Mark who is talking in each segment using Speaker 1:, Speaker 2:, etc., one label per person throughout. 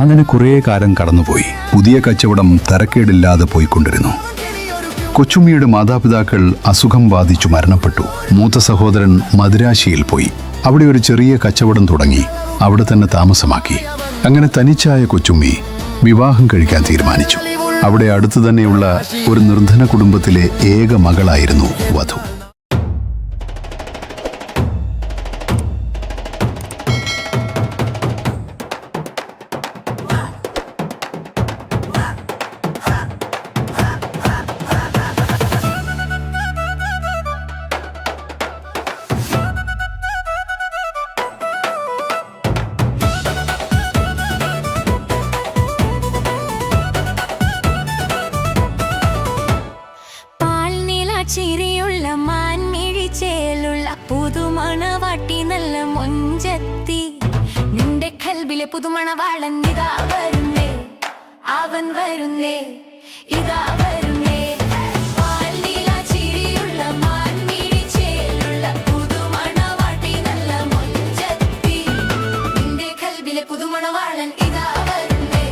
Speaker 1: അങ്ങനെ കുറേ കാലം കടന്നുപോയി. പുതിയ കച്ചവടം തരക്കേടില്ലാതെ പോയിക്കൊണ്ടിരുന്നു. കൊച്ചുണ്ണിയുടെ മാതാപിതാക്കൾ അസുഖം ബാധിച്ചു മരണപ്പെട്ടു. മൂത്ത സഹോദരൻ മദിരാശിയിൽ പോയി. അവിടെ ഒരു ചെറിയ കച്ചവടം തുടങ്ങി. അവിടെ തന്നെ താമസമാക്കി. അങ്ങനെ തനിച്ചായ കൊച്ചുണ്ണി വിവാഹം കഴിക്കാൻ തീരുമാനിച്ചു. അവിടെ അടുത്തു തന്നെയുള്ള ഒരു നിർധന കുടുംബത്തിലെ ഏക മകളായിരുന്നു വധു.
Speaker 2: ചിരിയുള്ള മാൻമിഴിച്ചേലുള്ള പുതുമണവാട്ടി നല്ല മൊഞ്ചത്തി നിന്റെ കൽബിലെ പുതുമണവാളൻ ഇതാ വരുന്നേ, അവൻ വരുന്നേ, ഇതാ വരുന്നേ. ചിരിയുള്ള മാൻമിഴിച്ചേലുള്ള പുതുമണവാട്ടി നല്ല മൊഞ്ചത്തി നിന്റെ കൽബിലെ പുതുമണവാളൻ ഇതാ വരുന്നേ,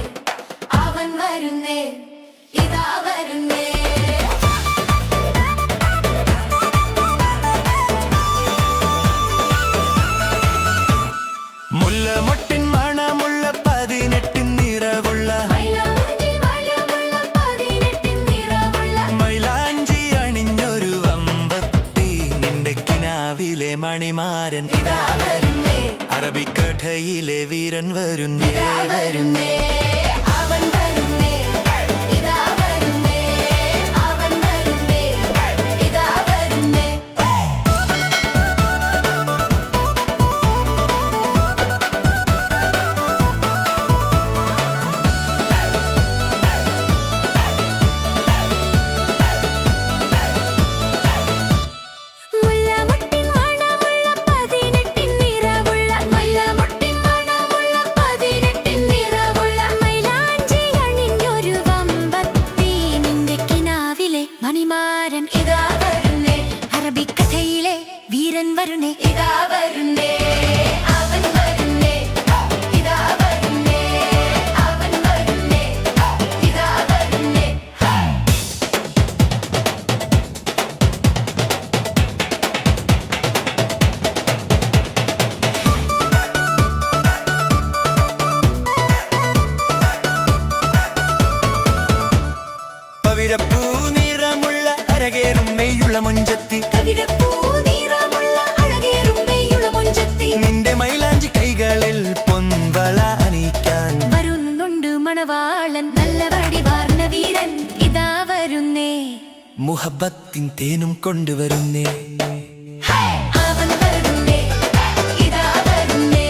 Speaker 2: അവൻ വരുന്നേ, ഇതാ വരുന്നേ.
Speaker 3: മുല്ലമൊട്ടിൻ മണമുള്ള 18 നിറവുള്ള മൈലാഞ്ചി അണിഞ്ഞൊരു അമ്പത്തി നിന്റെ കിനാവിലെ മണിമാരൻ ഇതാ വരുന്നേ, അറബിക്കഥയിലെ വീരൻ വരുന്നേ, വരുന്നേ.
Speaker 2: മണിമാരൻ ഇതാ വരുന്നേ, അറബിക്കഥയിലെ വീരൻ വരുന്നേ, ഇതാ വരുന്നേ. അവൻ വരുന്നേ, ഇതാ വരുന്നേ, അവൻ വരുന്നേ, ഇതാ വരുന്നേ.
Speaker 3: പവിഴപ്പൂ നിറമുള്ള അരകേറും മെയ്യുള്ള മൊഞ്ചത്തി നിന്റെ മൈലാഞ്ചി കൈകളിൽ പൊൻവള അണിയിക്കാൻ
Speaker 2: വരുന്നുണ്ട് മണവാളൻ നല്ല വടിവാർന്ന വീരൻ ഇതാ വരുന്നേ,
Speaker 3: മുഹബത്തിൻ തേനും കൊണ്ടുവരുന്നേ.
Speaker 2: അവൻ വരുന്നേ, ഇതാ വരുന്നേ,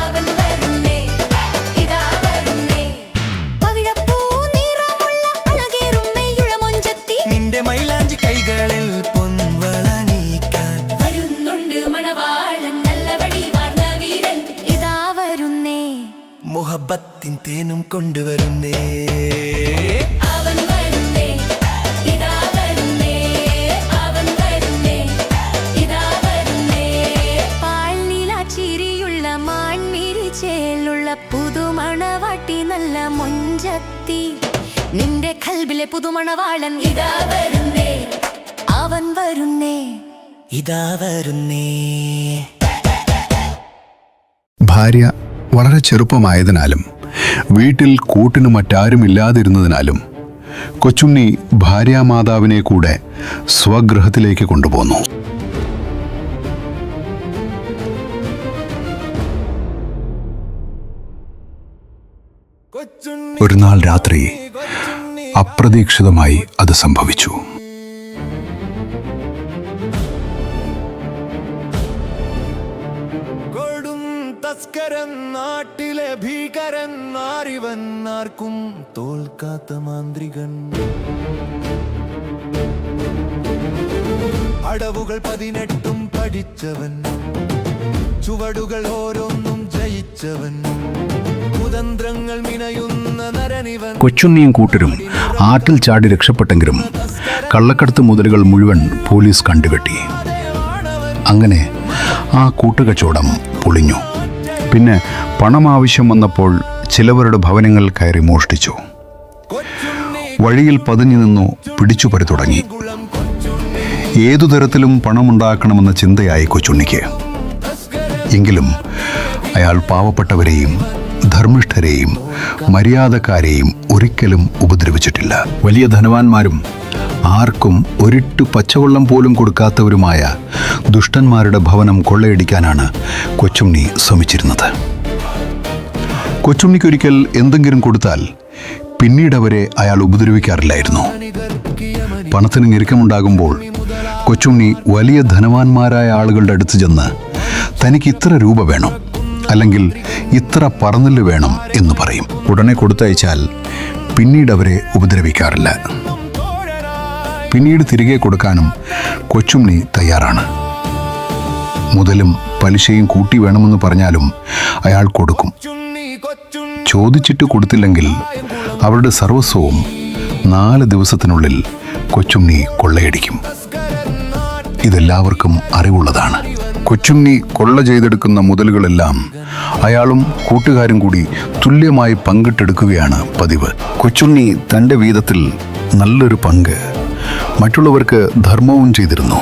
Speaker 2: അവൻ വരുന്നേ, ഇതാ വരുന്നേ. പവിഴപ്പൂ നിറമുള്ള അഴകേറും മെയ്യുള്ള മൊഞ്ചത്തി
Speaker 3: നിന്റെ മൈലാഞ്ചി കൈകളിൽ പൊൻവള അണിയിക്കാൻ
Speaker 2: വരുന്നുണ്ട് മണവാളൻ നല്ല വടിവാർന്ന വീരൻ ഇതാ വരുന്നേ,
Speaker 3: മുഹബത്തിൻ തേനും കൊണ്ടുവരുന്നേ.
Speaker 2: അവൻ വരുന്നേ, ഇതാ വരുന്നേ, അവൻ വരുന്നേ, ഇതാ വരുന്നേ. പാൽനില ചിരിയുള്ള മാൻമിഴിച്ചേലുള്ള പുതുമണവാട്ടി നല്ല മൊഞ്ചത്തി നിന്റെ കൽബിലെ പുതുമണവാളൻ ഇതാ വരുന്നേ, അവൻ വരുന്നേ,
Speaker 3: ഇതാ വരുന്നേ.
Speaker 1: ഭാര്യ വളരെ ചെറുപ്പമായതിനാലും വീട്ടിൽ കൂട്ടിന് മറ്റാരുമില്ലാതിരുന്നതിനാലും കൊച്ചുണ്ണി ഭാര്യാമാതാവിനെ കൂടെ സ്വഗൃഹത്തിലേക്ക് കൊണ്ടുപോന്നു. ഒരു നാൾ രാത്രി അപ്രതീക്ഷിതമായി അത് സംഭവിച്ചു.
Speaker 3: തസ്കരൻ നാട്ടിലെ ഭീകരൻ ആരിവൻ ആർക്കും തോൽക്കാത്ത മാന്ത്രികൻ അടവുകൾ 18 പഠിച്ചവൻ ചുവടുകൾ ഓരോന്നും ജയിച്ചവൻ കുതന്ത്രങ്ങൾ മിനയുന്ന നരനിവൻ.
Speaker 1: കൊച്ചുണ്ണിയും കൂട്ടരും ആറ്റിൽ ചാടി രക്ഷപ്പെട്ടെങ്കിലും കള്ളക്കടത്ത് മുതലുകൾ മുഴുവൻ പോലീസ് കണ്ടുകെട്ടി. അങ്ങനെ ആ കൂട്ടുകച്ചവടം പൊളിഞ്ഞു. പിന്നെ പണം ആവശ്യം വന്നപ്പോൾ ചിലവരുടെ ഭവനങ്ങൾ കയറി മോഷ്ടിച്ചു. വഴിയിൽ പതിഞ്ഞു നിന്നു പിടിച്ചുപറി തുടങ്ങി. ഏതു തരത്തിലും പണമുണ്ടാക്കണമെന്ന ചിന്തയായി കൊച്ചുണ്ണിക്ക്. എങ്കിലും അയാൾ പാവപ്പെട്ടവരെയും ധർമ്മിഷ്ഠരെയും മര്യാദക്കാരെയും ഒരിക്കലും ഉപദ്രവിച്ചിട്ടില്ല. വലിയ ധനവാന്മാരും ആർക്കും ഒരിട്ടു പച്ചവെള്ളം പോലും കൊടുക്കാത്തവരുമായ ദുഷ്ടന്മാരുടെ ഭവനം കൊള്ളയടിക്കാനാണ് കൊച്ചുണ്ണി ശ്രമിച്ചിരുന്നത്. കൊച്ചുണ്ണിക്കൊരിക്കൽ എന്തെങ്കിലും കൊടുത്താൽ പിന്നീട് അവരെ അയാൾ ഉപദ്രവിക്കാറില്ലായിരുന്നു. പണത്തിന് ഞെരുക്കമുണ്ടാകുമ്പോൾ കൊച്ചുണ്ണി വലിയ ധനവാന്മാരായ ആളുകളുടെ അടുത്ത് ചെന്ന് തനിക്ക് ഇത്ര രൂപ വേണം, അല്ലെങ്കിൽ ഇത്ര പറന്നെല്ല് വേണം എന്ന് പറയും. ഉടനെ കൊടുത്തയച്ചാൽ പിന്നീട് അവരെ ഉപദ്രവിക്കാറില്ല. പിന്നീട് തിരികെ കൊടുക്കാനും കൊച്ചുണ്ണി തയ്യാറാണ്. മുതലും പലിശയും കൂട്ടി വേണമെന്ന് പറഞ്ഞാലും അയാൾ കൊടുക്കും. ചോദിച്ചിട്ട് കൊടുത്തില്ലെങ്കിൽ അവരുടെ സർവസ്വവും 4 ദിവസത്തിനുള്ളിൽ കൊച്ചുണ്ണി കൊള്ളയടിക്കും. ഇതെല്ലാവർക്കും അറിവുള്ളതാണ്. കൊച്ചുണ്ണി കൊള്ള ചെയ്തെടുക്കുന്ന മുതലുകളെല്ലാം അയാളും കൂട്ടുകാരും കൂടി തുല്യമായി പങ്കിട്ടെടുക്കുകയാണ് പതിവ്. കൊച്ചുണ്ണി തൻ്റെ വീതത്തിൽ നല്ലൊരു പങ്ക് മറ്റുള്ളവർക്ക് ധർമ്മവും ചെയ്തിരുന്നു.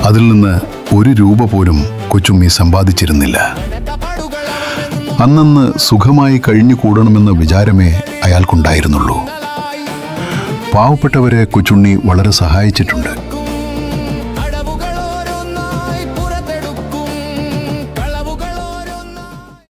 Speaker 1: അതിൽ നിന്ന് 1 രൂപ പോലും കൊച്ചുണ്ണി സമ്പാദിച്ചിരുന്നില്ല. അന്നന്ന് സുഖമായി കഴിഞ്ഞു കൂടണമെന്ന വിചാരമേ അയാൾക്കുണ്ടായിരുന്നുള്ളൂ. പാവപ്പെട്ടവരെ കൊച്ചുണ്ണി വളരെ സഹായിച്ചിട്ടുണ്ട്.